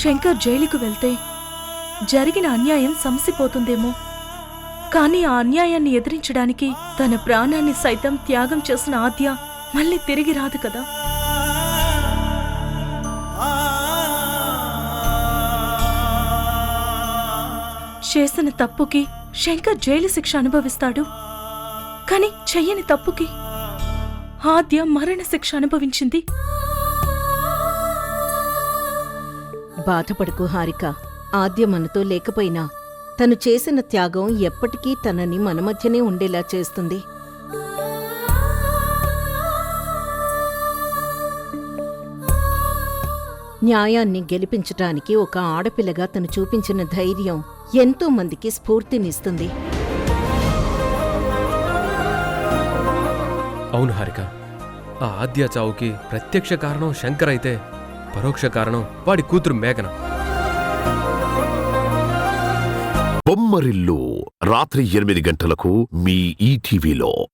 శంకర్ జైలుకు వెళ్తే జరిగిన అన్యాయం సమసిపోతుందేమో. కానీ ఆ అన్యాయాన్ని ఎదిరించడానికి తన ప్రాణాన్ని సైతం త్యాగం చేసిన ఆద్య మళ్ళీ తిరిగి రాదు కదా. చేసిన తప్పుకి శంకర్ జైలు శిక్ష అనుభవిస్తాడు. కాని చెయ్యని తప్పుకి ఆద్య మరణ శిక్ష అనుభవించింది. బాధపడకు హారిక. ఆద్య మనతో లేకపోయినా తను చేసిన త్యాగం ఎప్పటికీ తనని మన మధ్యనే ఉండేలా చేస్తుంది. న్యాయాన్ని గెలిపించటానికి ఒక ఆడపిల్లగా తను చూపించిన ధైర్యం ఎంతో మందికి స్ఫూర్తినిస్తుంది. అవును హారిక, ఆ ఆద్య చావుకి ప్రత్యక్ష కారణం శంకర్ అయితే పరోక్ష కారణం వాడి కూతురు మేఘన. బొమ్మరిల్లు రాత్రి 8 గంటలకు మీ ఈటీవీలో.